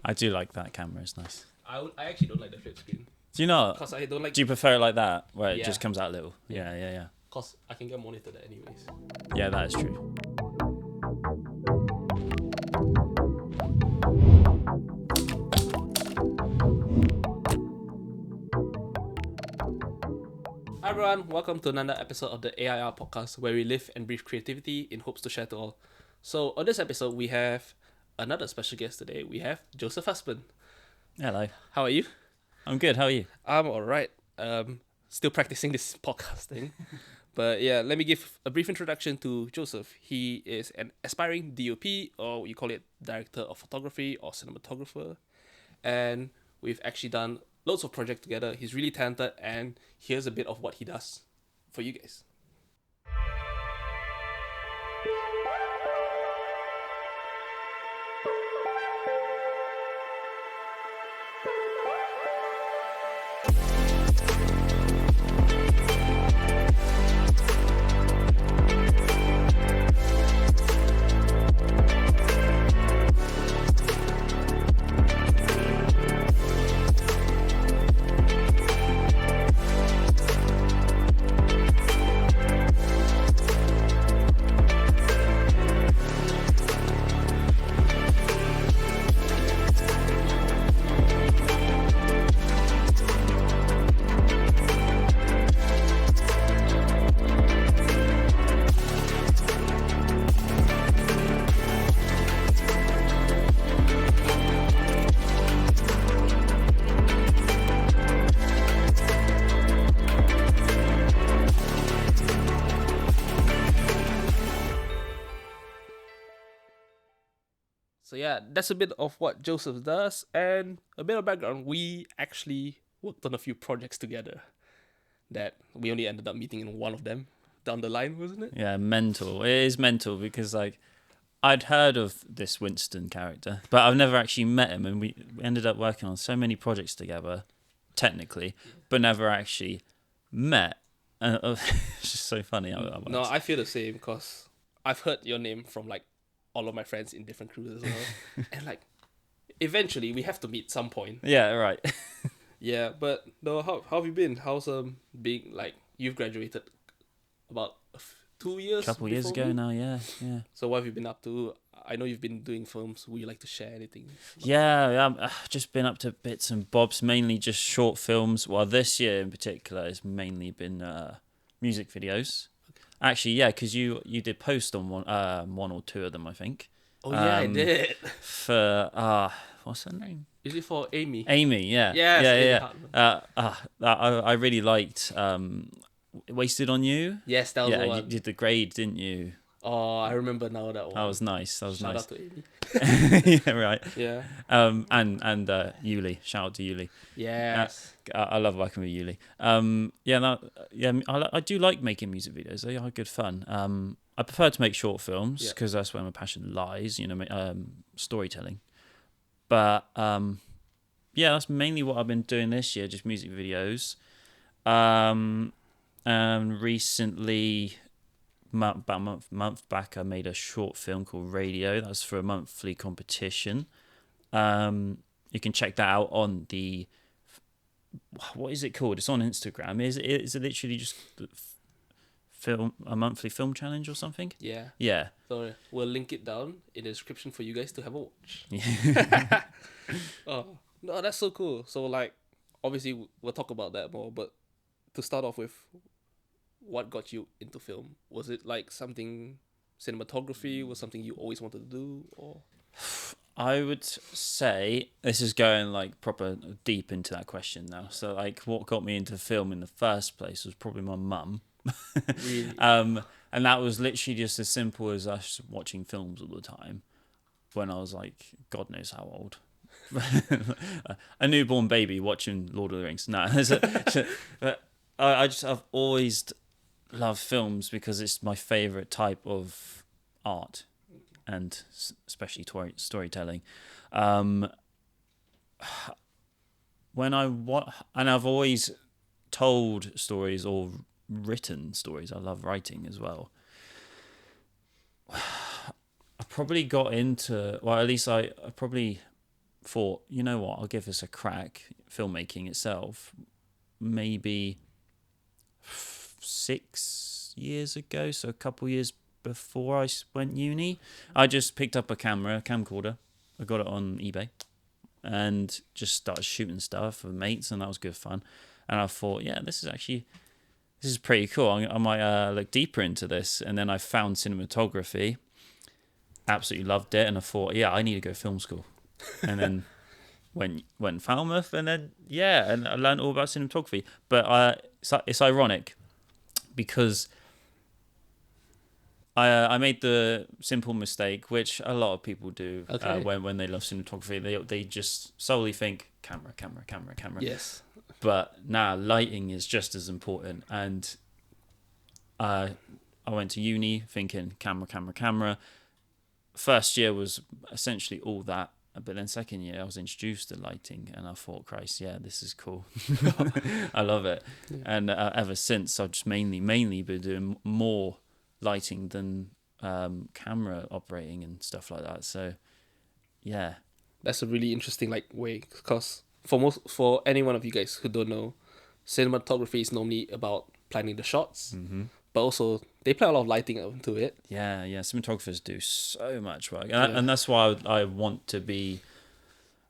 I do like that camera. It's nice. I actually don't like the flip screen. Do you not? Because I don't like... Do you prefer it like that, where it Yeah. just comes out little? Yeah. Yeah. Because I can get monitored anyways. Yeah, that is true. Hi everyone, welcome to another episode of the A.I.R podcast where we live and breathe creativity in hopes to share to all. So on this episode we have another special guest today. We have Joseph Husband. Hello. How are you? I'm good. How are you? I'm alright. Still practicing this podcasting. But yeah, let me give a brief introduction to Joseph. He is an aspiring DOP, or you call it director of photography or cinematographer. And we've actually done loads of projects together. He's really talented, and here's a bit of what he does for you guys. So yeah, that's a bit of what Joseph does, and a bit of background. We actually worked on a few projects together that we only ended up meeting in one of them down the line, wasn't it? Yeah, mental. It is mental because I'd heard of this Winston character, but I've never actually met him, and we ended up working on so many projects together, technically, but never actually met. It's just so funny. No, I feel the same because I've heard your name from like all of my friends in different crews as well, and like eventually we have to meet some point. Yeah, right. Yeah, but no, how have you been? How's being like you've graduated about 2 years, A couple years before ago me? now, yeah. So what have you been up to? I know you've been doing films. Would you like to share anything? Yeah, I've just been up to bits and bobs, mainly just short films. Well, this year in particular has mainly been music videos. Actually, yeah, because you did post on one or two of them, I think. Oh yeah, I did. For what's her name? Is it for Amy? Amy, yeah. Yes, Yeah, Amy yeah. Hartman. I really liked Wasted on You. Yes, that was the Yeah, you one. did the grade, didn't you? Oh, I remember now that one. That was nice. Shout out to Amy. Yeah, right. Yeah. And Yuli. Shout out to Yuli. Yes. I love working with Yuli. I do like making music videos. They are good fun. I prefer to make short films because that's where my passion lies. Storytelling. But that's mainly what I've been doing this year, just music videos. And recently, about a month back, I made a short film called Radio. That's for a monthly competition. You can check that out on the... What is it called? It's on Instagram. Is it literally just a monthly film challenge or something? Yeah. Yeah. So we'll link it down in the description for you guys to have a watch. Yeah. Oh no, that's so cool. So like, obviously we'll talk about that more. But to start off with, what got you into film? Was it like something cinematography? Was something you always wanted to do, or? I would say this is going like proper deep into that question now. So like, what got me into film in the first place was probably my mum. Really? And that was literally just as simple as us watching films all the time when I was like, God knows how old. A newborn baby watching Lord of the Rings. No, but I've always loved films because it's my favorite type of art, and especially storytelling. And I've always told stories or written stories. I love writing as well. I probably got into, well, at least I probably thought, you know what, I'll give this a crack. Filmmaking itself, maybe 6 years ago, so a couple years before I went uni, I just picked up a camcorder. I got it on eBay and just started shooting stuff with mates, and that was good fun. And I thought, yeah, this is pretty cool. I might look deeper into this. And then I found cinematography, absolutely loved it, and I thought, yeah, I need to go film school. And then went Falmouth, and then and I learned all about cinematography. But it's ironic because I made the simple mistake, which a lot of people do when they love cinematography. They just solely think camera. Yes. But lighting is just as important. And I went to uni thinking camera. First year was essentially all that. But then second year, I was introduced to lighting, and I thought, Christ, yeah, this is cool. I love it. Yeah. And ever since, I've just mainly been doing more lighting than camera operating and stuff like that. So, yeah. That's a really interesting way, because for any one of you guys who don't know, cinematography is normally about planning the shots, but also they play a lot of lighting into it. Yeah. Cinematographers do so much work, and that's why I want to be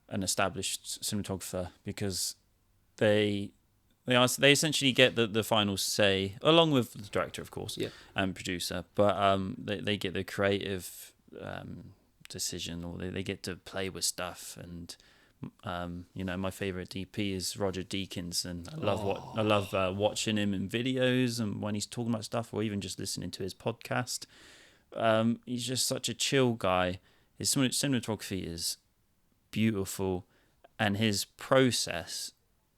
an established cinematographer, because they essentially get the final say, along with the director, of course, and producer. But they get the creative decision, or they get to play with stuff. And my favorite DP is Roger Deakins, and I love watching him in videos and when he's talking about stuff, or even just listening to his podcast. He's just such a chill guy. His cinematography is beautiful, and his process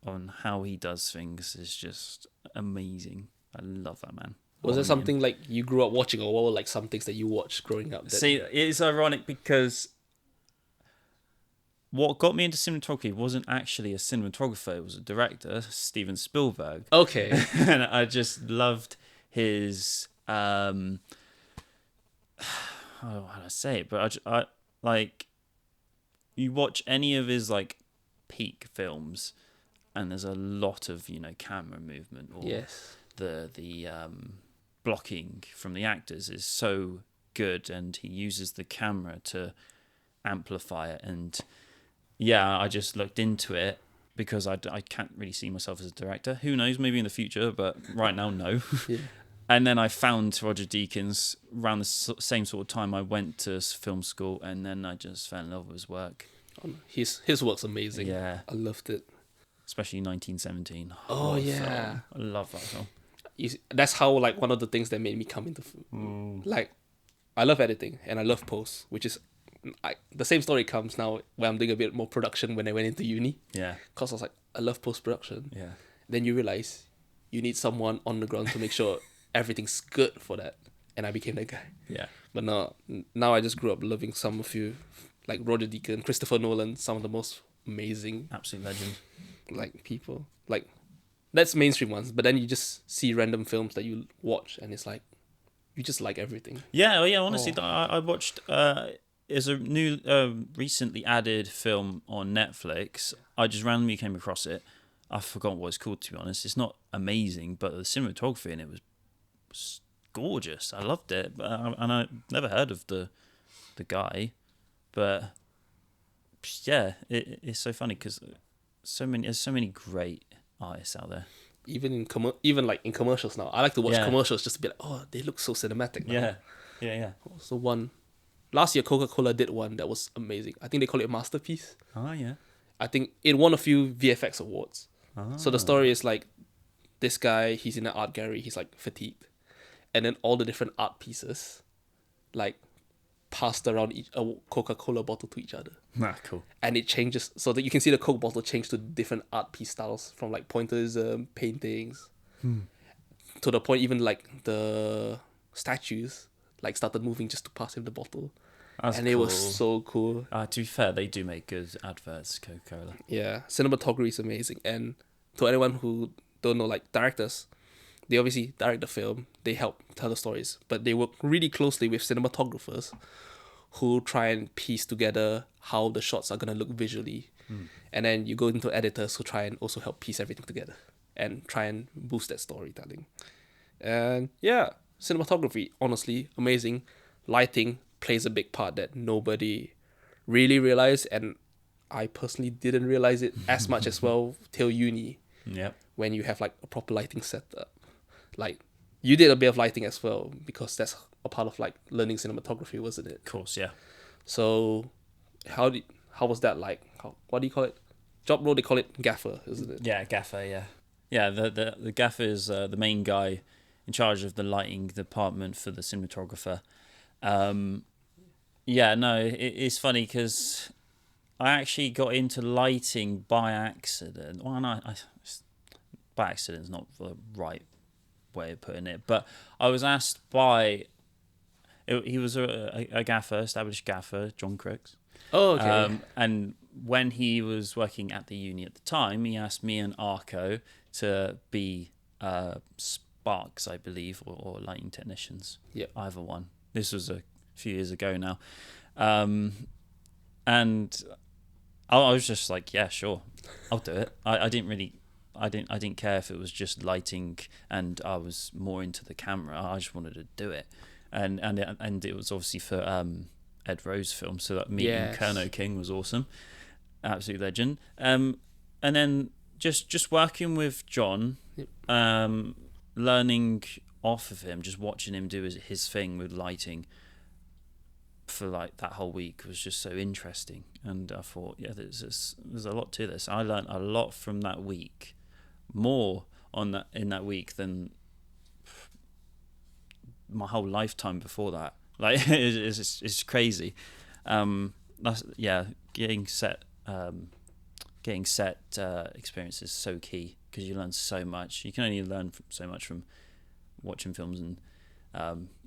on how he does things is just amazing. I love that man. Was it something like you grew up watching, or what were like some things that you watched growing up? See, it's ironic because what got me into cinematography wasn't actually a cinematographer, it was a director, Steven Spielberg. Okay. And I just loved his how do I say it? But I like, you watch any of his like peak films, and there's a lot of camera movement, or the blocking from the actors is so good, and he uses the camera to amplify it. And I just looked into it because I can't really see myself as a director. Who knows, maybe in the future, but right now, no. And then I found Roger Deakins around the same sort of time I went to film school, and then I just fell in love with his work. His work's amazing. Yeah. I loved it. Especially 1917. Oh, yeah. Film. I love that film. That's how one of the things that made me come into I love editing and I love post, which is the same story comes now when I'm doing a bit more production when I went into uni. Yeah. Because I was like, I love post-production. Yeah. Then you realize you need someone on the ground to make sure everything's good for that. And I became that guy. Yeah. But now I just grew up loving some of you, like Roger Deakins, Christopher Nolan, some of the most amazing, absolute legend, people. That's mainstream ones, but then you just see random films that you watch, and it's like you just like everything. Yeah, honestly, I watched. There's a new, recently added film on Netflix. I just randomly came across it. I forgot what it's called, to be honest. It's not amazing, but the cinematography in it was gorgeous. I loved it, and I never heard of the guy, but yeah, it's so funny because there's so many great artists out there. Even in commercials now, I like to watch commercials just to be like, oh, they look so cinematic now. Yeah. So last year Coca-Cola did one that was amazing. I think they call it Masterpiece. Oh yeah. I think it won a few VFX awards. So the story is like this guy, he's in an art gallery, he's like fatigued, and then all the different art pieces like passed around a Coca-Cola bottle to each other. Cool. And it changes so that you can see the Coke bottle change to different art piece styles, from like pointillism, paintings, to the point even like the statues like started moving just to pass him the bottle. That's and cool. It was so cool. To be fair, they do make good adverts, Coca-Cola. Yeah, cinematography is amazing. And to anyone who don't know, like directors, they obviously direct the film, they help tell the stories, but they work really closely with cinematographers who try and piece together how the shots are gonna look visually, and then you go into editors who try and also help piece everything together and try and boost that storytelling. And yeah, cinematography, honestly, amazing. Lighting plays a big part that nobody really realized, and I personally didn't realize it as much as well till uni, Yep. when you have like a proper lighting setup. Like, you did a bit of lighting as well, because that's a part of like learning cinematography, wasn't it? Of course, yeah. So how was that like? What do you call it? Job role, they call it gaffer, isn't it? Yeah, gaffer, yeah. Yeah, the gaffer is the main guy in charge of the lighting department for the cinematographer. Yeah, no, it's funny because I actually got into lighting by accident. Well, no, by accident is not the right way of putting it, but I was asked by... he was a gaffer, established gaffer, John Crooks. Oh, okay. And when he was working at the uni at the time, he asked me and Arco to be sparks, I believe, or lighting technicians. Yep. Either one. This was a few years ago now. And I was just like, yeah, sure, I'll do it. I didn't care if it was just lighting and I was more into the camera. I just wanted to do it. And it was obviously for Ed Rowe's film, so that meeting Yes. Kerno King was awesome, absolute legend. And then just working with John, learning off of him, just watching him do his thing with lighting for like that whole week was just so interesting. And I thought, yeah, there's a lot to this. I learned a lot from that week, more in that week than my whole lifetime before that. Like it's crazy. That's, yeah, getting set experience is so key because you learn so much. You can only learn so much from watching films and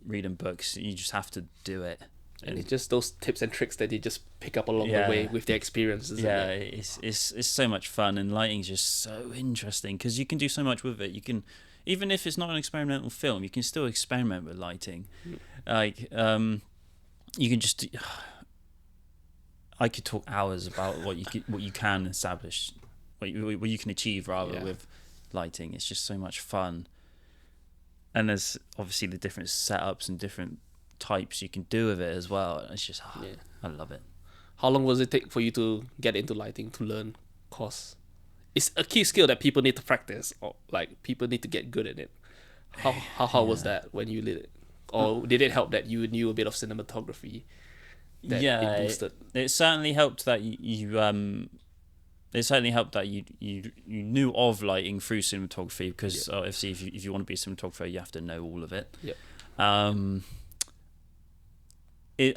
reading books. You just have to do it. And it's just those tips and tricks that you just pick up along the way with the experiences. Yeah, it's so much fun, and lighting's just so interesting because you can do so much with it. You can, even if it's not an experimental film, you can still experiment with lighting. Like you can just... I could talk hours about what you can establish, what you can achieve rather with lighting. It's just so much fun, and there's obviously the different setups and different types you can do with it as well. It's just I love it. How long was it take for you to get into lighting, to learn? Cause it's a key skill that people need to practice, or like people need to get good at it. How hard was that when you did it, or did it help that you knew a bit of cinematography? It boosted. It certainly helped that you knew of lighting through cinematography because obviously if you want to be a cinematographer you have to know all of it. I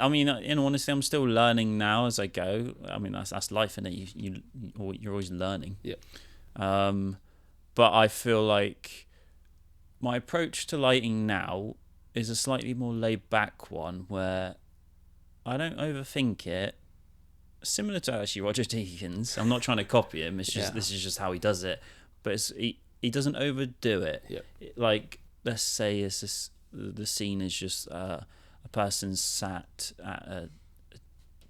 mean, in honesty, I'm still learning now as I go. I mean, that's life, and you're always learning. But I feel like my approach to lighting now is a slightly more laid back one where I don't overthink it. Similar to actually Roger Deakins. I'm not trying to copy him. It's just this is just how he does it. But he doesn't overdo it. Like, let's say the scene is just a person sat at a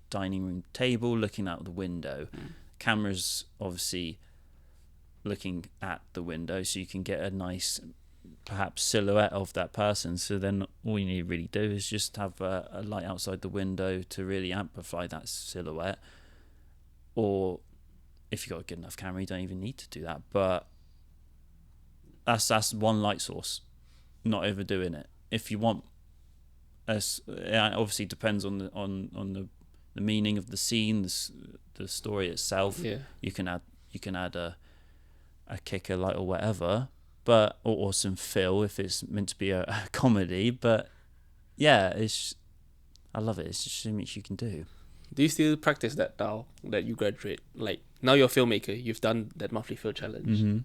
dining room table looking out the window. Camera's obviously looking at the window, so you can get a nice perhaps silhouette of that person. So then all you need to really do is just have a light outside the window to really amplify that silhouette. Or if you've got a good enough camera, you don't even need to do that. But that's one light source, not overdoing it. If you want, it obviously depends on the meaning of the scene, the story itself. You can add a kicker light or whatever, but or some fill if it's meant to be a comedy. But yeah, I love it. It's just so much you can do. Do you still practice that now that you graduate? Like, now you're a filmmaker, you've done that monthly film challenge.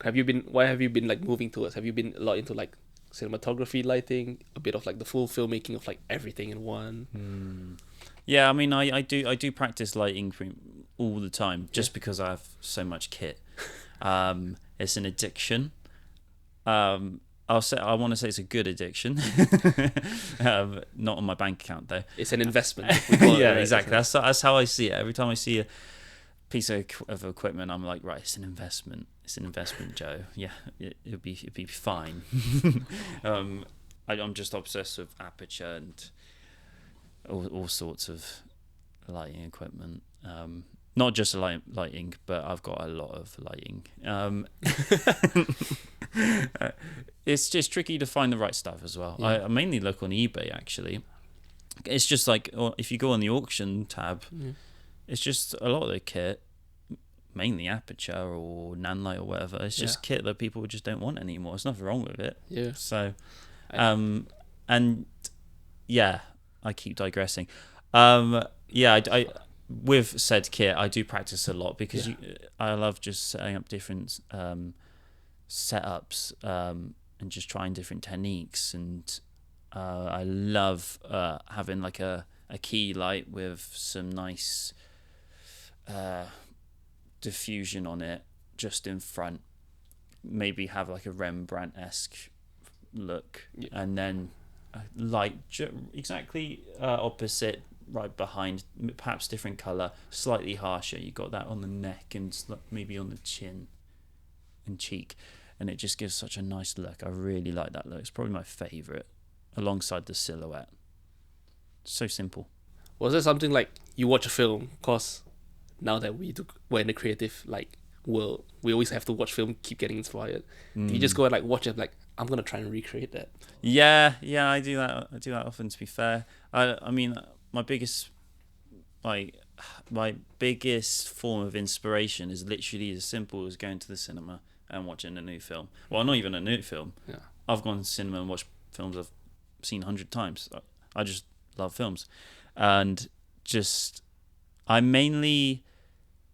Why have you been like moving towards? Have you been a lot into like cinematography, lighting, a bit of like the full filmmaking of like everything in one? Yeah, I mean, I do practice lighting all the time just because I have so much kit. It's an addiction. I want to say it's a good addiction. Not on my bank account though. It's an investment. We call it, Yeah, right? exactly. That's how I see it. Every time I see a piece of equipment, I'm like, right, it's an investment. It's an investment, Joe. Yeah, it'll be fine. I'm just obsessed with aperture and all sorts of lighting equipment. Not just lighting, but I've got a lot of lighting. It's just tricky to find the right stuff as well. Yeah. I mainly look on eBay actually. It's just like, or if you go on the auction tab, it's just a lot of the kit, mainly aperture or nanlight or whatever. It's just kit that people just don't want anymore. There's nothing wrong with it. Yeah. So, and yeah, I keep digressing. I with said kit, I do practice a lot because I love just setting up different setups and just trying different techniques. And I love having like a key light with some nice diffusion on it just in front. Maybe have like a Rembrandt-esque look, and then a light exactly opposite right behind, perhaps different color, slightly harsher. You got that on the neck and maybe on the chin and cheek, and it just gives such a nice look. I really like that look. It's probably my favorite alongside the silhouette. So simple. Was there something like you watch a film, cause now that we're in the creative world, we always have to watch film, keep getting inspired. Do you just go and like watch it like, I'm gonna try and recreate that? Yeah, I do that. I do that often. To be fair, I mean, my biggest form of inspiration is literally as simple as going to the cinema and watching a new film. Well, not even a new film. Yeah. I've gone to cinema and watched films I've seen 100 times. I just love films, and just I mainly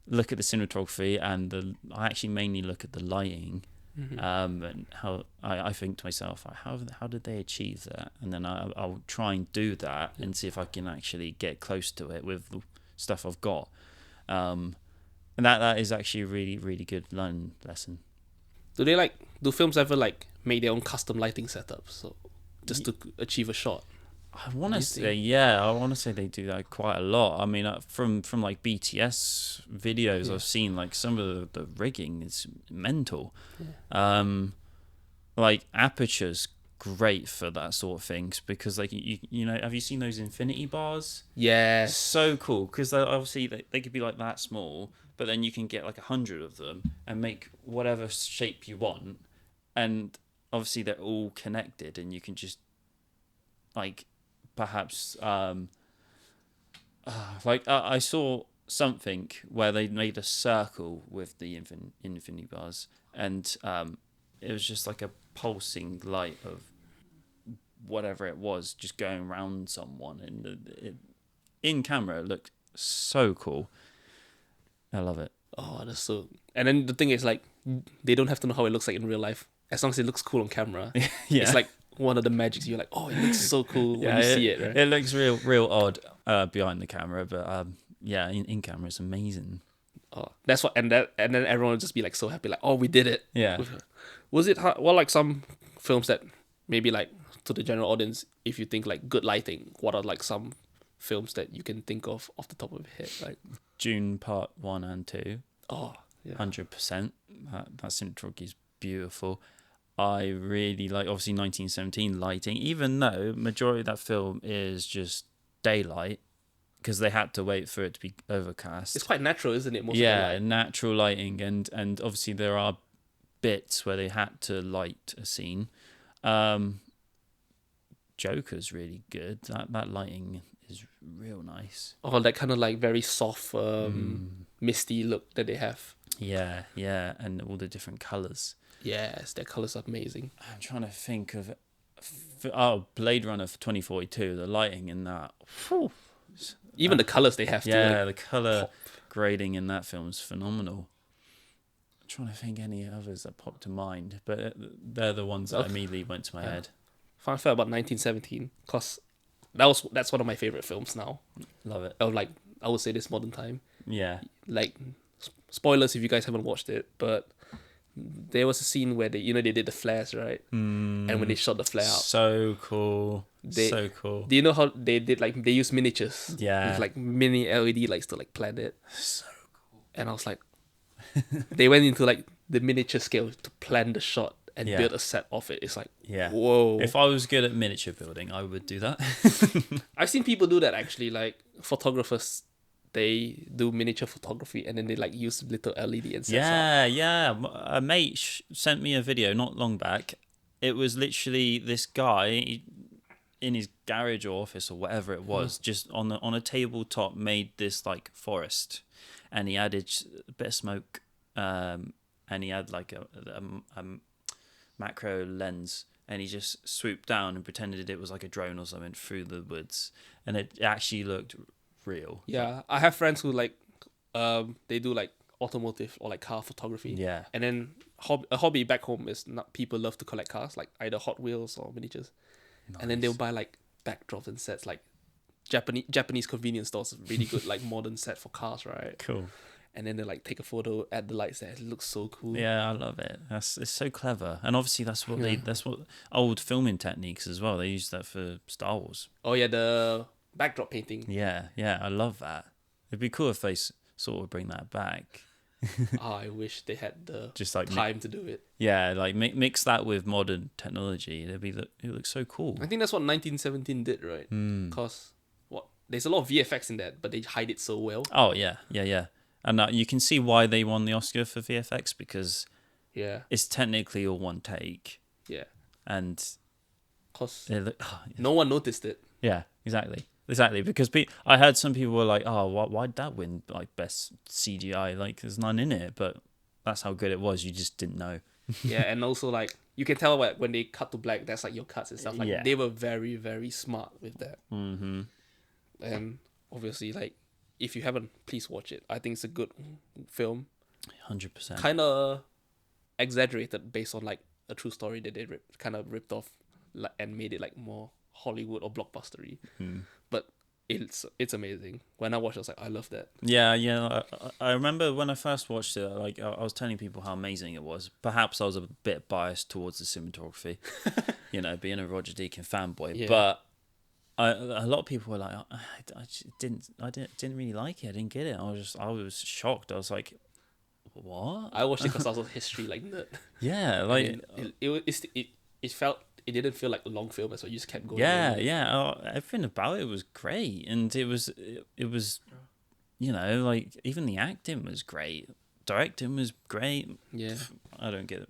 look at the cinematography and I actually mainly look at the lighting. And how I think to myself, how did they achieve that? And then I'll try and do that and see if I can actually get close to it with the stuff I've got. And that is actually a really, really good learning lesson. Do films ever like make their own custom lighting setups, so just to achieve a shot? I want to say they do that quite a lot. I mean, from like BTS videos, I've seen like some of the rigging is mental. Like aperture's great for that sort of things because like you know, have you seen those infinity bars? Yeah. So cool because obviously they could be like that small, but then you can get like 100 of them and make whatever shape you want, and obviously they're all connected, and you can just like perhaps I saw something where they made a circle with the infinity bars, and it was just like a pulsing light of whatever it was just going around someone, and in camera it looked so cool. I love it. Oh, that's so. And then the thing is, like, they don't have to know how it looks like in real life. As long as it looks cool on camera, it's like one of the magics. You're like, oh, it looks so cool when you see it, right? It looks real odd behind the camera, but in camera it's amazing. Oh, that's what, and then everyone will just be like so happy, like, oh, we did it. Yeah. Was it hard? Well, like some films that maybe like to the general audience, if you think like good lighting, what are like some films that you can think of off the top of your head? Like Dune Part 1 and 2. Oh, yeah. 100%. That cinematography is beautiful. I really like, obviously, 1917 lighting, even though majority of that film is just daylight because they had to wait for it to be overcast. It's quite natural, isn't it? Most of the light. Natural lighting, and obviously there are bits where they had to light a scene. Joker's really good. That lighting is real nice. Oh, that kind of like very soft, misty look that they have. Yeah, and all the different colours. Yes, their colours are amazing. I'm trying to think of Blade Runner for 2042. The lighting in that. Whew. Even the colours they have. Yeah, the colour grading in that film is phenomenal. I'm trying to think any others that pop to mind, but they're the ones that immediately went to my head. Fun fact about 1917, because that's one of my favourite films now. Love it. Of like, I would say this modern time. Yeah. Like, spoilers if you guys haven't watched it, but there was a scene where they did the flares, right? And when they shot the flare out, So cool. So cool. do you know how they did, like, they use miniatures? Yeah. With like mini LED lights to like plan it. So And I was like, they went into like the miniature scale to plan the shot and Yeah. build a set of it. It's like, yeah. whoa. If I was good at miniature building, I would do that. I've seen people do that actually, like photographers. They do miniature photography and then they like use little LED and sets up. Yeah. A mate sent me a video not long back. It was literally this guy in his garage or office or whatever it was, just on a tabletop, made this like forest, and he added a bit of smoke, and he had like a macro lens, and he just swooped down and pretended it was like a drone or something through the woods, and it actually looked real. Yeah, I have friends who like, they do like automotive or like car photography. Yeah. And then a hobby back home is not, people love to collect cars, like either Hot Wheels or miniatures. Nice. And then they'll buy like backdrops and sets, like Japanese convenience stores, really good like modern set for cars, right? Cool. And then they like take a photo, add the lights there. It looks so cool. Yeah, I love it. It's so clever, and obviously that's what old filming techniques as well. They use that for Star Wars. Oh yeah, the backdrop painting. Yeah, I love that. It'd be cool if they sort of bring that back. Oh, I wish they had the Just like time to do it. Yeah, like mix that with modern technology. It looks so cool. I think that's what 1917 did, right? Because there's a lot of VFX in that, but they hide it so well. Oh yeah. And you can see why they won the Oscar for VFX, because Yeah, it's technically all one take, yeah. and Because it no one noticed it. yeah, exactly. Because I heard some people were like, "Oh, why'd that win like best CGI? Like, there's none in it." But that's how good it was. You just didn't know. Yeah, and also like you can tell when they cut to black, that's like your cuts and stuff. Like Yeah. they were very, very smart with that. Mm-hmm. And obviously, like, if you haven't, please watch it. I think it's a good film. 100%. Kind of exaggerated based on like a true story that they kind of ripped off, and made it like more Hollywood or blockbustery. But it's amazing. When I watched it, I was like, I love that. Yeah. I remember when I first watched it, like I was telling people how amazing it was. Perhaps I was a bit biased towards the cinematography, being a Roger Deakins fanboy. Yeah. But a lot of people were like, I just didn't really like it. I didn't get it. I was shocked. I was like, what? I watched it because I was a history like nerd. Yeah, like And it didn't feel like a long film, so you just kept going. yeah. Everything about it was great, and it was like even the acting was great, directing was great. Yeah. I don't get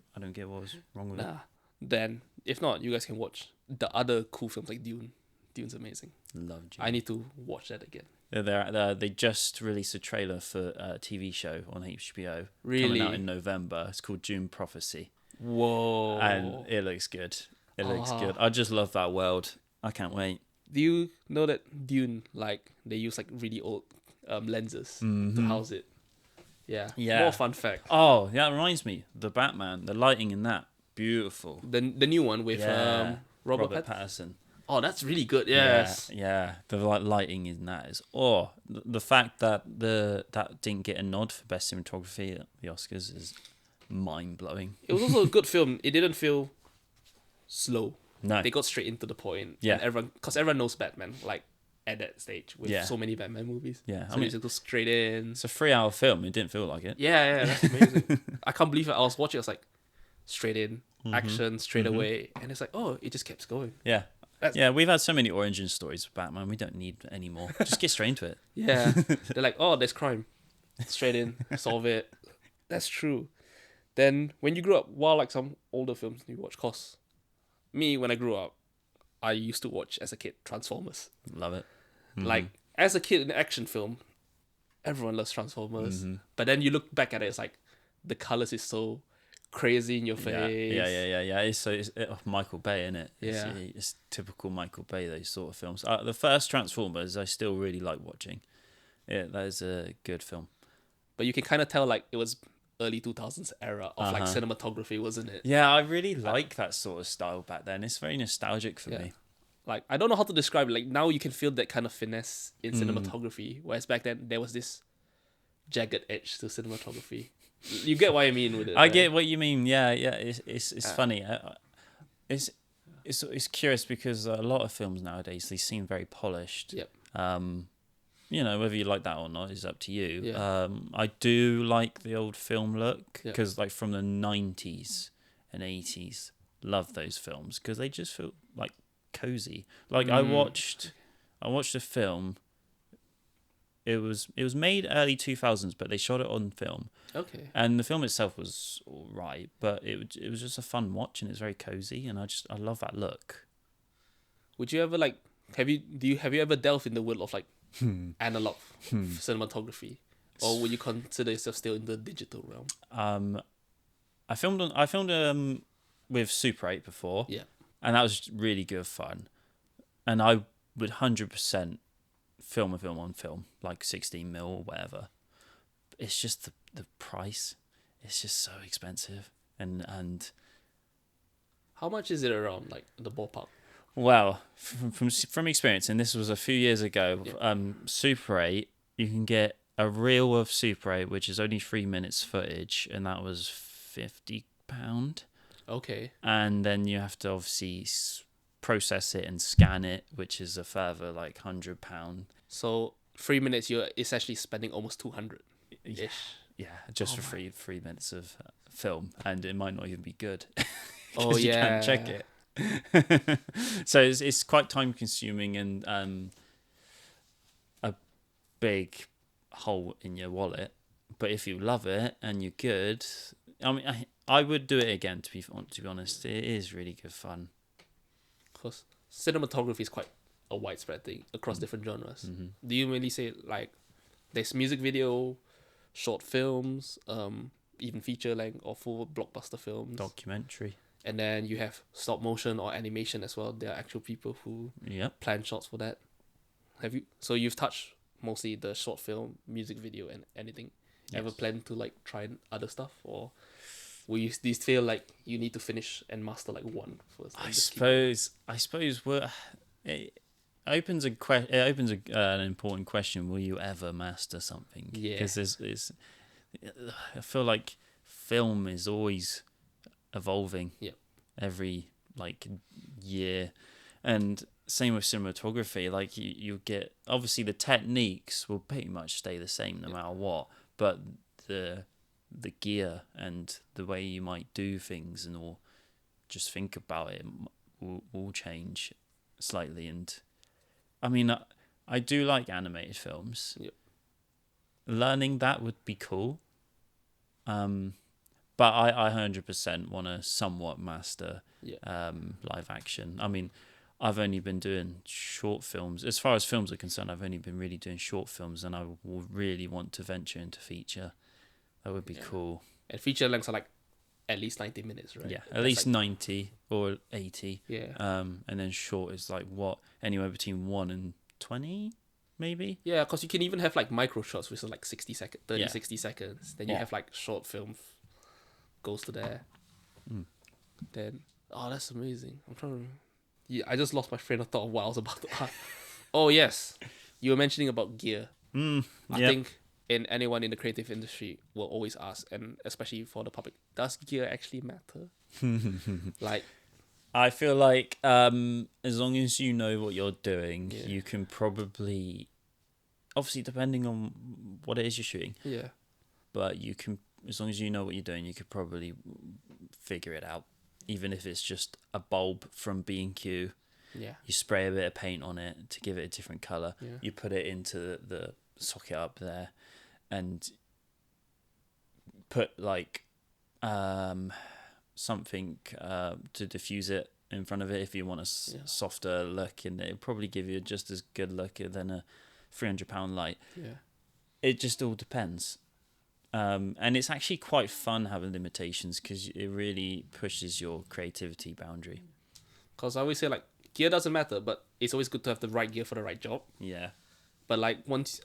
what was wrong with it. Nah. Then if not, you guys can watch the other cool films like Dune. Dune's amazing. Loved you. I need to watch that again. They just released a trailer for a TV show on HBO. Really? Coming out in November. It's called Dune Prophecy. Whoa. And it looks good. It looks good. I just love that world. I can't wait. Do you know that Dune, like, they use like really old lenses to house it? Yeah. More fun fact. Oh, yeah, it reminds me. The Batman, the lighting in that, beautiful. The new one with Robert Pattinson. Oh, that's really good. Yes. Yeah. The lighting in that is the fact that that didn't get a nod for best cinematography at the Oscars is mind blowing. It was also a good film. It didn't feel slow. No. They got straight into the point. Yeah. And everyone knows Batman, like, at that stage with so many Batman movies. Yeah. So you just go straight in. It's a 3-hour film. It didn't feel like it. Yeah, that's amazing. I can't believe it. I was watching, I was like, straight in, action, straight away. And it's like, oh, it just kept going. Yeah. We've had so many origin stories with Batman. We don't need any more. Just get straight into it. Yeah. They're like, oh, there's crime. Straight in, solve it. That's true. Then when you grew up, what are like some older films you watch? Cause me, when I grew up, I used to watch as a kid Transformers. Love it. Like, as a kid in an action film, everyone loves Transformers. But then you look back at it, it's like the colors is so crazy in your face. Yeah. It's Michael Bay, isn't it? Yeah. It's typical Michael Bay, those sort of films. The first Transformers, I still really like watching. Yeah, that is a good film. But you can kind of tell, like, it was early 2000s era of like cinematography, wasn't it? Yeah, I really like that sort of style back then. It's very nostalgic for me. Like, I don't know how to describe it. Like, now you can feel that kind of finesse in cinematography, whereas back then there was this jagged edge to cinematography. You get what I mean with it. I right? get what you mean. Yeah, yeah. It's funny. It's it's curious because a lot of films nowadays they seem very polished. Yep. You know, whether you like that or not is up to you. Yeah. I do like the old film look Yeah. because, like, from the 90s and 80s, love those films because they just feel like cozy. Like I watched a film. It was made early 2000s, but they shot it on film, Okay. and the film itself was all right, but it was just a fun watch and it's very cozy, and I love that look. Would you ever like? Have you ever delved in the world of like analog cinematography, or would you consider yourself still in the digital realm? I filmed with Super 8 before, Yeah. and that was really good fun. And I would 100% film a film on film, like 16mm or whatever. It's just the price. It's just so expensive, and How much is it around like the ballpark? well, from experience, and this was a few years ago. Yeah. Super 8, you can get a reel of Super 8, which is only 3 minutes footage, and that was £50. Okay. And then you have to obviously process it and scan it, which is a further like £100. So 3 minutes, you're essentially spending almost 200 Yeah, ish. yeah, just Oh for my. 3 minutes of film, and it might not even be good Oh because you yeah. can't check it. So it's quite time consuming and a big hole in your wallet. But if you love it and you're good, I mean, I would do it again. To be honest, it is really good fun. Because cinematography is quite a widespread thing across different genres. Mm-hmm. Do you mainly say like there's music video, short films, even feature length or full blockbuster films, Documentary. and then you have stop motion or animation as well. There are actual people who Yep. plan shots for that. Have you? So you've touched mostly the short film, music video, and anything. Ever Yes. plan to like try other stuff, or do you feel like you need to finish and master like one first? And just keep going? I suppose it an important question. Will you ever master something? Yeah. Because I feel like film is always evolving. Yep. Every like year, and same with cinematography. Like you get, obviously the techniques will pretty much stay the same no matter what, but the gear and the way you might do things and or just think about it will change slightly. And I mean, I do like animated films. Yep. Learning that would be cool. But I 100% want to somewhat master live action. I mean, I've only been doing short films. As far as films are concerned, I've only been really doing short films, and I will really want to venture into feature. That would be cool. And feature lengths are like at least 90 minutes, right? Yeah, at That's least like, 90 or 80. Yeah. And then short is like anywhere between 1 and 20, maybe. Yeah, because you can even have like micro shots, which are like 60 seconds, 30, Yeah. 60 seconds. Then you have like short film goes to there. Then, oh, that's amazing. I'm trying to. Yeah, I just lost my train of thought of what I was about to ask. Oh, yes. You were mentioning about gear. I think anyone in the creative industry will always ask, and especially for the public, does gear actually matter? Like, I feel like as long as you know what you're doing, Yeah. you can probably, obviously depending on what it is you're shooting, yeah. but you can, as long as you know what you're doing, you could probably figure it out. Even if it's just a bulb from B&Q, Yeah. you spray a bit of paint on it to give it a different colour. Yeah. You put it into the socket up there and put like something to diffuse it in front of it if you want a softer look, and it'll probably give you just as good look than a £300 light. Yeah. It just all depends. And it's actually quite fun having limitations because it really pushes your creativity boundary. Because I always say, like, gear doesn't matter, but it's always good to have the right gear for the right job. Yeah. But, like, once,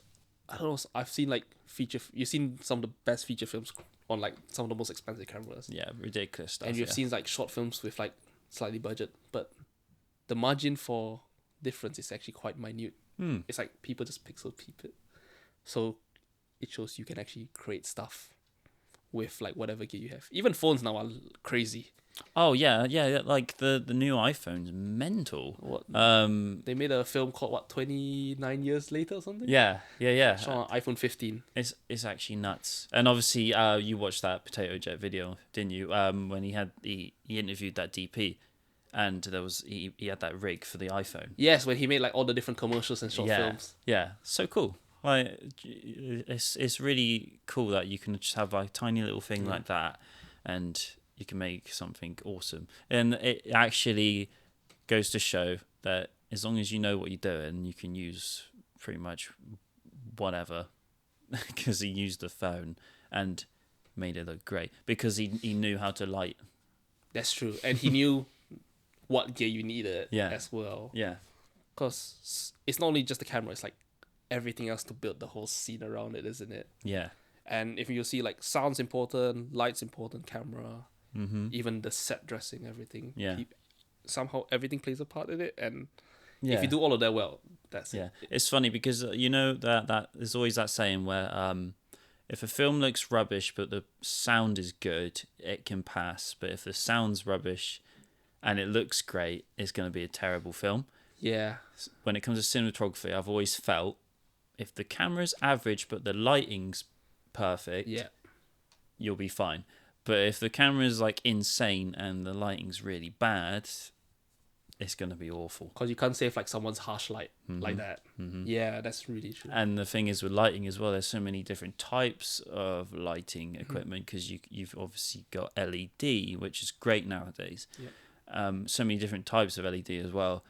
I don't know, I've seen, like, you've seen some of the best feature films on, like, some of the most expensive cameras. Yeah, ridiculous stuff. And you've seen, like, short films with, like, slightly budget. But the margin for difference is actually quite minute. It's like people just pixel peep it. So it shows you can actually create stuff with like whatever gear you have. Even phones now are crazy. Oh yeah. Like the new iPhone's mental. What Um, they made a film called 29 years later or something. yeah. Shot on iPhone 15. It's actually nuts. And obviously, you watched that Potato Jet video, didn't you? When he interviewed that DP, and there was he had that rig for the iPhone. Yes, when he made like all the different commercials and short Yeah, films. yeah, so cool. Like it's really cool that you can just have a tiny little thing like that, and you can make something awesome. And it actually goes to show that as long as you know what you're doing, you can use pretty much whatever. Because he used the phone and made it look great because he knew how to light. That's true, and he knew what gear you needed Yeah. as well. Yeah, Because it's not only just the camera; it's like everything else to build the whole scene around it, isn't it? yeah, And if you see like sound's important, lights important, camera, even the set dressing, everything. Yeah. Somehow everything plays a part in it, and yeah. if you do all of that well, that's Yeah, it. it's funny because you know that there's always that saying where if a film looks rubbish but the sound is good, it can pass. But if the sound's rubbish and it looks great, it's going to be a terrible film. Yeah, When it comes to cinematography, I've always felt if the camera's average but the lighting's perfect, yeah. you'll be fine. But if the camera's like insane and the lighting's really bad, it's going to be awful. Because you can't save like someone's harsh light like that. Yeah, that's really true. And the thing is with lighting as well, there's so many different types of lighting equipment because you've obviously got LED, which is great nowadays. Yeah. So many different types of LED as well.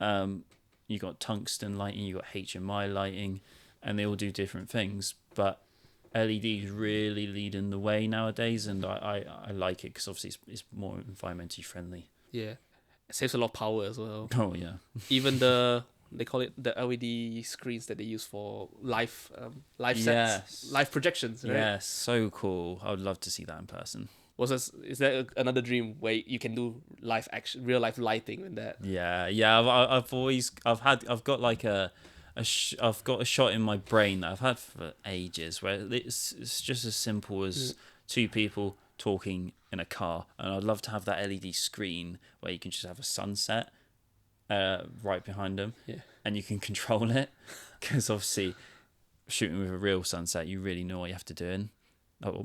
You got tungsten lighting, you got HMI lighting, and they all do different things. But LED is really leading the way nowadays, and I like it because obviously it's more environmentally friendly. Yeah, it saves a lot of power as well. Oh yeah. Even they call it the LED screens that they use for live sets, Yes. live projections. Right? Yeah, so cool. I would love to see that in person. Is there another dream where you can do live action, real life lighting in that? Yeah. I've got like I've got a shot in my brain that I've had for ages where it's just as simple as two people talking in a car, and I'd love to have that LED screen where you can just have a sunset right behind them, and you can control it because obviously shooting with a real sunset, you really know what you have to do,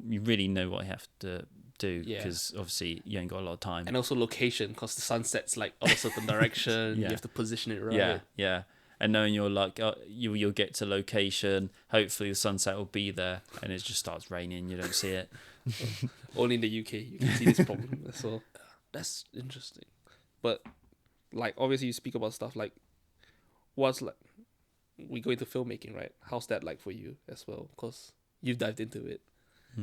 you really know what you have to do because obviously you ain't got a lot of time. And also location, because the sunset's like on a certain direction. You have to position it right. Yeah. And knowing you're like you'll get to location, hopefully the sunset will be there, and it just starts raining, you don't see it. Only in the UK you can see this problem. So that's interesting. But like obviously you speak about stuff like what's like we go into filmmaking, right? How's that like for you as well? Because you've dived into it.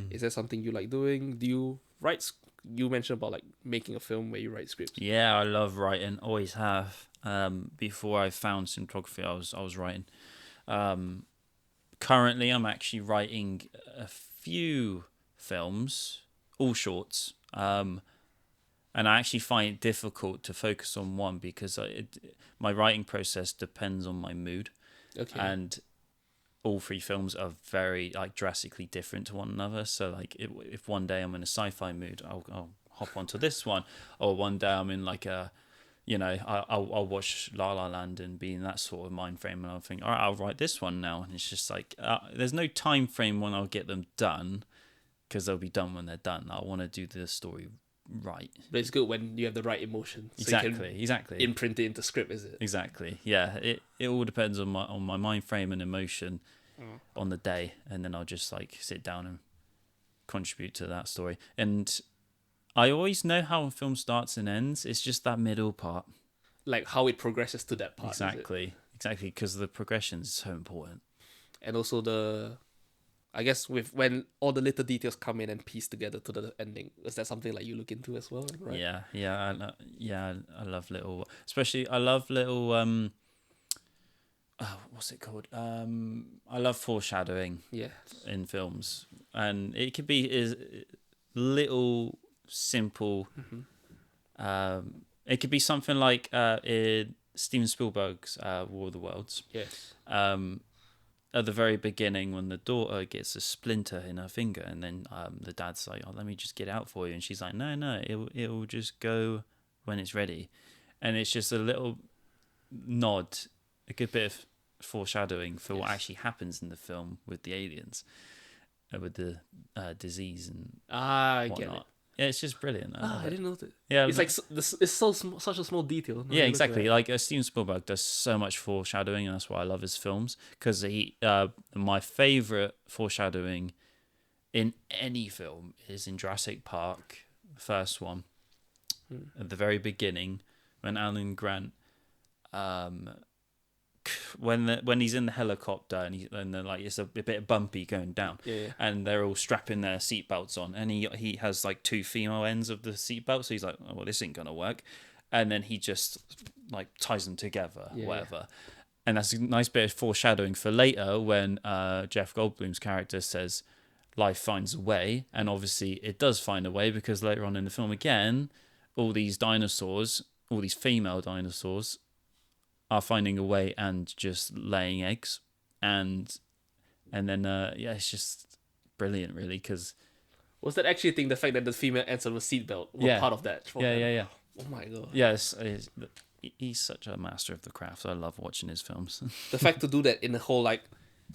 Is that something you like doing? Do you write? You mentioned about like making a film where you write scripts. Yeah, I love writing. Always have. Before I found cinematography, I was writing. Currently, I'm actually writing a few films, all shorts. And I actually find it difficult to focus on one because my writing process depends on my mood. Okay. And all three films are very like drastically different to one another. So like if one day I'm in a sci-fi mood, I'll hop onto this one, or one day I'm in like a, I'll watch La La Land and be in that sort of mind frame, and I'll think, all right, I'll write this one now, and it's just like there's no time frame when I'll get them done, because they'll be done when they're done. I want to do the story right. But it's good when you have the right emotion. So Exactly. you can imprint it into script, is it? Exactly. Yeah. It all depends on my mind frame and emotion on the day, and then I'll just like sit down and contribute to that story. And I always know how a film starts and ends. It's just that middle part. Like how it progresses to that part. Exactly. Because the progression is so important. And also I guess when all the little details come in and piece together to the ending, is that something like you look into as well? Right? I love little, especially I love little what's it called? I love foreshadowing. Yeah. In films, and it could be as little simple. It could be something like in Steven Spielberg's War of the Worlds. Yes. at the very beginning when the daughter gets a splinter in her finger, and then the dad's like, "Oh, let me just get it out for you," and she's like, "No, it'll just go when it's ready," and it's just a little nod, a good bit of foreshadowing for what actually happens in the film with the aliens, with the disease and I whatnot. get it. Yeah, it's just brilliant. I didn't know that. Yeah, It's like it's so such a small detail. Now yeah, you look at exactly. it. Like Steven Spielberg does so much foreshadowing, and that's why I love his films. Because my favorite foreshadowing in any film is in Jurassic Park, the first one, at the very beginning, when Alan Grant, when he's in the helicopter and they're like, it's a bit bumpy going down, and they're all strapping their seatbelts on, and he has like two female ends of the seatbelt, so he's like, oh, well, this ain't gonna work, and then he just like ties them together, whatever. And that's a nice bit of foreshadowing for later when Jeff Goldblum's character says life finds a way, and obviously it does find a way, because later on in the film again, all these female dinosaurs are finding a way and just laying eggs, and then it's just brilliant, really, because Was that actually a thing? The fact that the female ends on a seatbelt were part of that. Yeah. Oh my god. Yes, he's such a master of the craft. So I love watching his films. The fact to do that in a whole like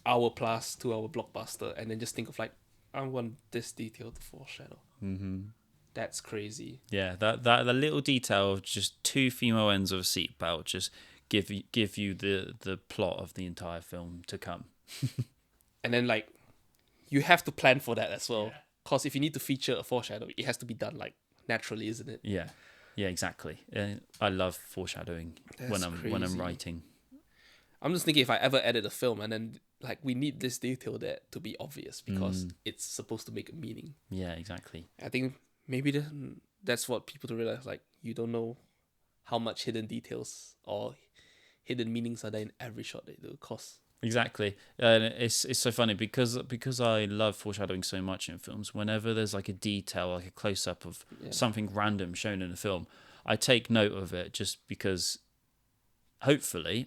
hour plus 2 hour blockbuster, and then just think of like, I want this detail to foreshadow. That's crazy. Yeah, that the little detail of just two female ends of a seatbelt just give you the plot of the entire film to come. And then like, you have to plan for that as well. Because if you need to feature a foreshadow, it has to be done like naturally, isn't it? Yeah, exactly. I love foreshadowing when I'm writing. I'm just thinking, if I ever edit a film and then like, we need this detail there to be obvious because it's supposed to make a meaning. Yeah, exactly. I think maybe that's what people to realize. Like, you don't know how much hidden details or hidden meanings are there in every shot they do. Exactly, and it's so funny because I love foreshadowing so much in films. Whenever there's like a detail, like a close up of something random shown in a film, I take note of it just because hopefully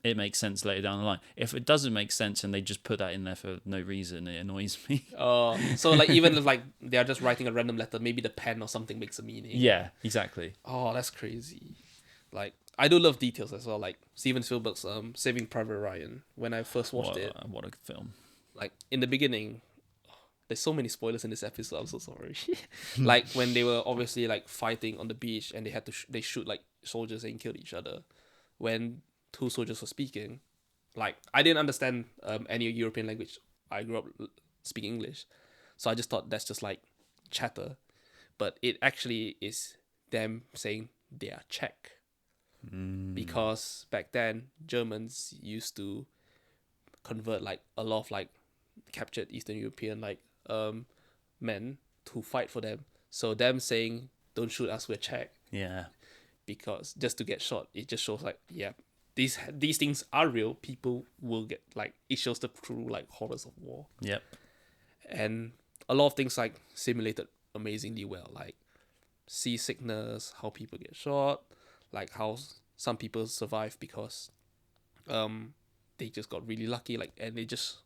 it makes sense later down the line. If it doesn't make sense and they just put that in there for no reason, it annoys me. So like, even if like they are just writing a random letter, maybe the pen or something makes a meaning. Yeah, exactly. Oh, that's crazy. Like, I do love details as well. Like Steven Spielberg's Saving Private Ryan. When I first watched it, what a film! Like in the beginning, there's so many spoilers in this episode. I'm so sorry. Like when they were obviously like fighting on the beach and they had to they shoot like soldiers and killed each other. When two soldiers were speaking, like I didn't understand any European language. I grew up speaking English, so I just thought that's just like chatter, but it actually is them saying they are Czech. Because back then Germans used to convert like a lot of like captured Eastern European like men to fight for them. So them saying don't shoot us, we're Czech. Yeah. Because just to get shot, it just shows like, yeah, these things are real. People will get like, it shows the true like horrors of war. Yep. And a lot of things like simulated amazingly well, like seasickness, how people get shot, like how some people survive because they just got really lucky, like, and it just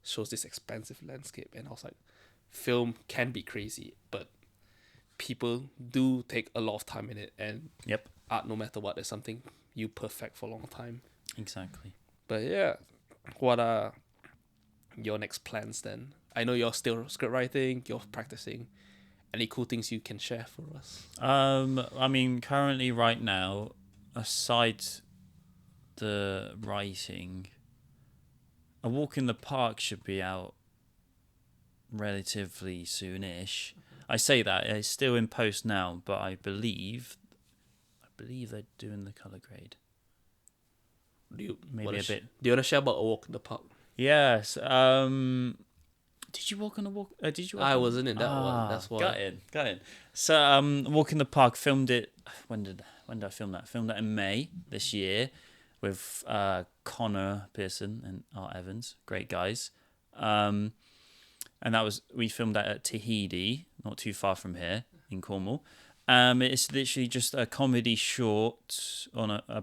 shows this expansive landscape. And I was like, film can be crazy, but people do take a lot of time in it, and art, no matter what, is something you perfect for a long time. Exactly. But yeah, what are your next plans then? I know you're still script writing, you're practicing. Any cool things you can share for us? I mean, currently right now, aside the writing, A Walk in the Park should be out relatively soonish. I say that it's still in post now, but I believe they're doing the color grade. Do you maybe wanna a bit. Do you want to share about A Walk in the Park? Yes. Did you walk on a walk? Did you? I wasn't in that one. That's why. Got in. So, Walk in the Park, filmed it. When did I film that? Filmed that in May this year with Connor Pearson and Art Evans, great guys. And we filmed that at Tahiti, not too far from here in Cornwall. It's literally just a comedy short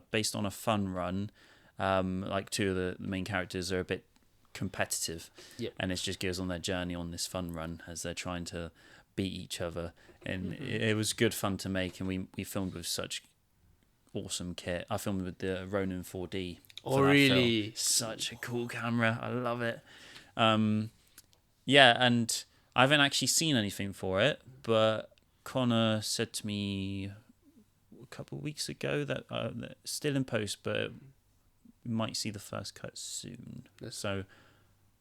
based on a fun run. Like two of the main characters are a bit competitive, Yep. and it just goes on their journey on this fun run as they're trying to beat each other, and it was good fun to make. And we filmed with such awesome kit. I filmed with the Ronin 4D. Oh, for that really? film. Such a cool camera. I love it. Yeah, and I haven't actually seen anything for it, but Connor said to me a couple of weeks ago that still in post, but we might see the first cut soon. Yes. So,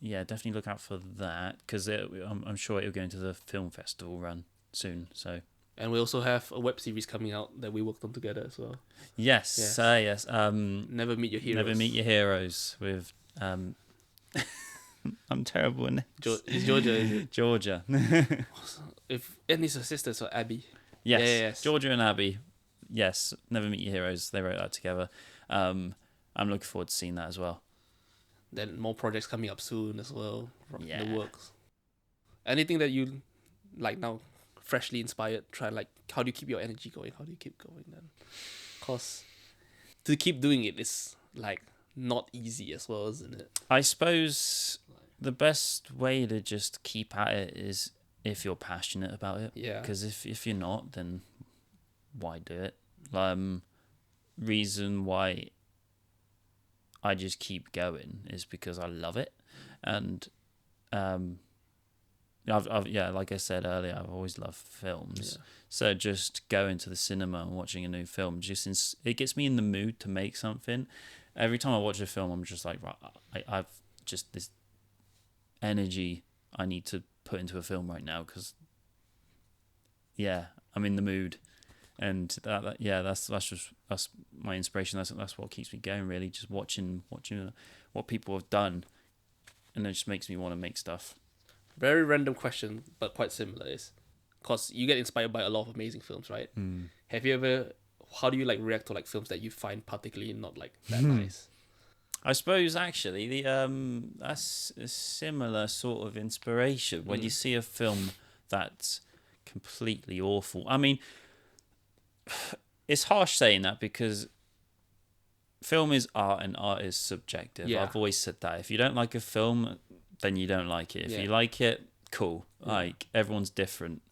yeah, definitely look out for that, because I'm sure it'll go into the film festival run soon. So. And we also have a web series coming out that we worked on together as well. Yes, yes. Never Meet Your Heroes. Never Meet Your Heroes with. I'm terrible in names. It's Georgia, is it? Georgia. And it's her sister, so Abby. Yes. Yes. Georgia and Abby. Yes, Never Meet Your Heroes. They wrote that together. I'm looking forward to seeing that as well. Then more projects coming up soon as well. Yeah. In the works. Anything that you like now, freshly inspired? Try like, how do you keep your energy going? How do you keep going then? Cause to keep doing it is like not easy as well, isn't it? I suppose the best way to just keep at it is if you're passionate about it. Yeah. Because if you're not, then why do it? Reason why I just keep going is because I love it, and I've like I said earlier, I've always loved films. Yeah. So just going to the cinema and watching a new film, it gets me in the mood to make something. Every time I watch a film, I'm just like, right, I've just this energy I need to put into a film right now, because I'm in the mood, and that's my inspiration. That's what keeps me going, really. Just watching what people have done, and it just makes me want to make stuff. Very random question, but quite similar is, because you get inspired by a lot of amazing films, right? Have you ever? How do you like react to like films that you find particularly not like that nice? I suppose actually that's a similar sort of inspiration when you see a film that's completely awful. I mean, it's harsh saying that, because film is art and art is subjective. Yeah. I've always said that. If you don't like a film, then you don't like it. If you like it, cool. Yeah. Like, everyone's different.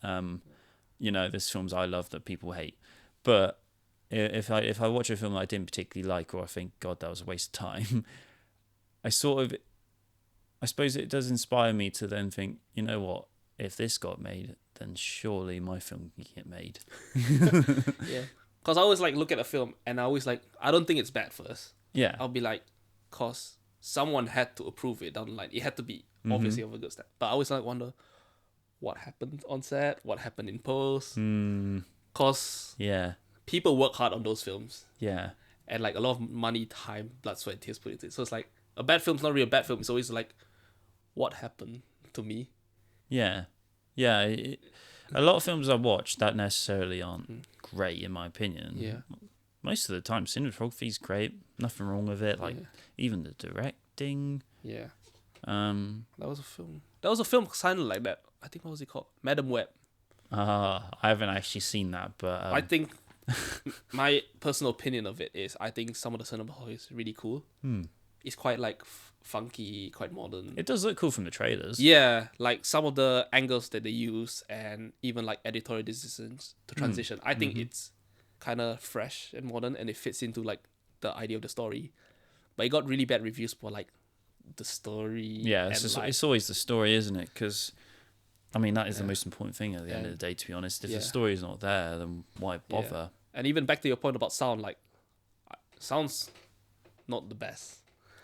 There's films I love that people hate. But if I watch a film that I didn't particularly like, or I think, God, that was a waste of time, I suppose it does inspire me to then think, you know what, if this got made, then surely my film can get made. Yeah. Because I always like look at a film and I always like, I don't think it's bad first. Yeah. I'll be like, cause someone had to approve it down the line. It had to be obviously of a good step. But I always like wonder what happened on set, what happened in post. Cause people work hard on those films. Yeah. And like a lot of money, time, blood, sweat, tears put into it. So it's like a bad film's not really a bad film. It's always like, what happened to me? Yeah. Yeah. A lot of films I watch that necessarily aren't great, in my opinion. Yeah. Most of the time, cinematography's great. Nothing wrong with it. Like, even the directing. Yeah. Um, That was a film. That was a film kind of like that. I think, what was it called? Madam Web. I haven't actually seen that, but I think my personal opinion of it is I think some of the cinematography is really cool. It's quite like funky, quite modern. It does look cool from the trailers. Yeah, like some of the angles that they use and even like editorial decisions to transition. I think it's kind of fresh and modern, and it fits into like the idea of the story. But it got really bad reviews for like the story. Yeah, it's always the story, isn't it? Because, I mean, that is the most important thing at the end of the day, to be honest. If the story's not there, then why bother? And even back to your point about sound, like, sound's not the best.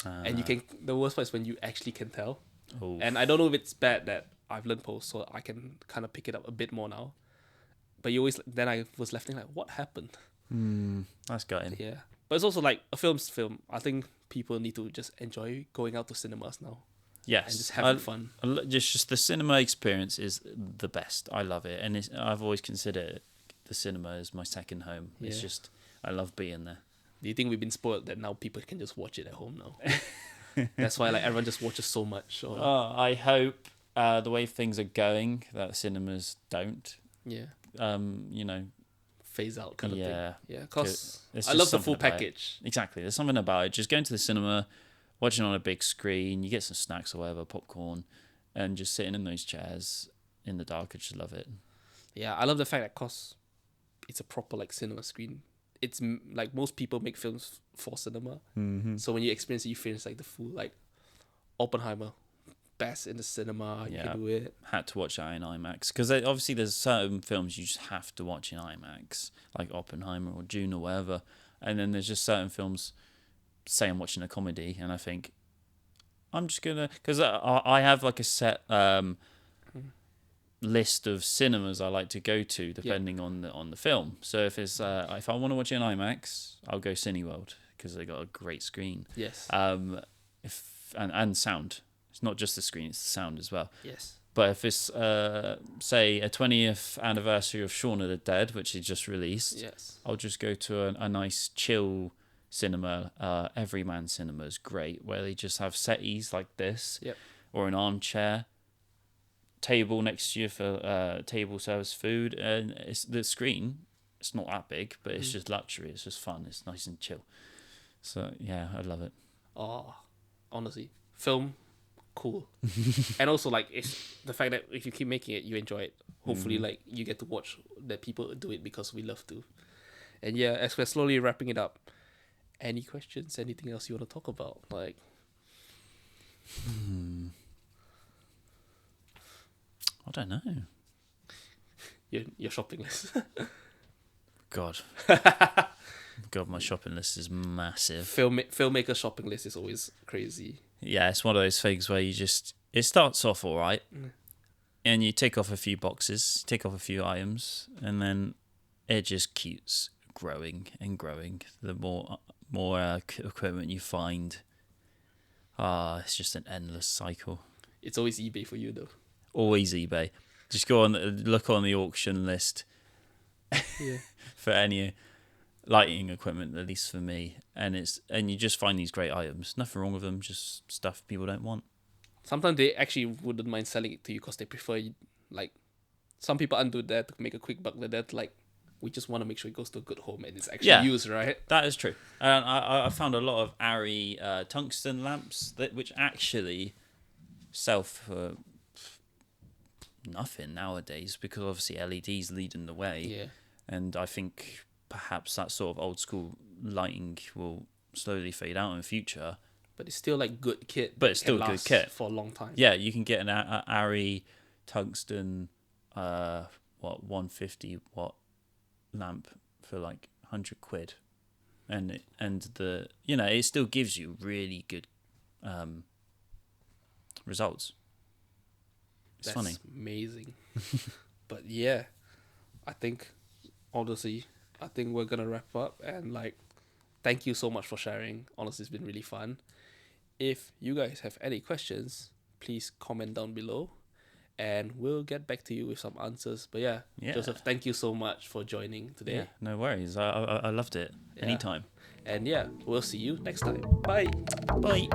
And the worst part is when you actually can tell. Oof. And I don't know if it's bad that I've learned post, so I can kind of pick it up a bit more now. But then I was left thinking, like, what happened? That's gutting. Yeah. But it's also like a film's film. I think people need to just enjoy going out to cinemas now. Yes. And just having fun. Just the cinema experience is the best. I love it. And I've always considered the cinema as my second home. It's just, I love being there. Do you think we've been spoiled that now people can just watch it at home now? That's why like everyone just watches so much. Or... I hope the way things are going that cinemas don't. Yeah. Phase out kind of thing. Yeah, because I I love the full package. Exactly. There's something about it. Just going to the cinema, watching on a big screen. You get some snacks or whatever, popcorn, and just sitting in those chairs in the dark. I just love it. Yeah, I love the fact that cause it's a proper like cinema screen. It's like most people make films for cinema. Mm-hmm. So when you experience it, you feel it's like the full like Oppenheimer, best in the cinema. You can do it. Had to watch that in IMAX because obviously there's certain films you just have to watch in IMAX, like Oppenheimer or Dune or whatever. And then there's just certain films, say I'm watching a comedy, and I think I'm just gonna, because I have like a set list of cinemas I like to go to depending on the film. So if it's if I want to watch it in IMAX, I'll go Cineworld because they got a great screen. Yes. And sound. It's not just the screen; it's the sound as well. Yes. But if it's say a 20th anniversary of Shaun of the Dead, which is just released, yes, I'll just go to a nice chill cinema. Everyman Cinema is great, where they just have settees like this, or an armchair, table next to you for table service food, and it's the screen. It's not that big, but it's just luxury. It's just fun. It's nice and chill. So yeah, I love it. Oh, honestly, film, cool. And also like it's the fact that if you keep making it, you enjoy it. Hopefully, like you get to watch that people do it because we love to. And yeah, as we're slowly wrapping it up, any questions? Anything else you want to talk about? Like, I don't know. Your shopping list. God, my shopping list is massive. Filmmaker shopping list is always crazy. Yeah, it's one of those things where it starts off all right, and you tick off a few boxes, tick off a few items, and then it just keeps growing and growing. The more equipment you find, it's just an endless cycle. It's always eBay for you though. Always eBay. Just go on, look on the auction list for any lighting equipment, at least for me, and you just find these great items. Nothing wrong with them, just stuff people don't want. Sometimes they actually wouldn't mind selling it to you because they prefer like some people undo that to make a quick buck. That like we just want to make sure it goes to a good home and it's actually used, right? That is true. And I found a lot of A.I.R tungsten lamps which actually sell for nothing nowadays because obviously LEDs leading the way. Yeah. And I think perhaps that sort of old school lighting will slowly fade out in the future. But it's still like good kit. But it's still good kit for a long time. Yeah, you can get an A.I.R tungsten 150 watt lamp for like £100, and the it still gives you really good results. It's That's funny. Amazing. But yeah, honestly, I think we're gonna wrap up, and like thank you so much for sharing. Honestly, it's been really fun. If you guys have any questions, please comment down below and we'll get back to you with some answers. But yeah. Joseph, thank you so much for joining today. Yeah, no worries. I loved it. Anytime. And yeah, we'll see you next time. Bye. Bye.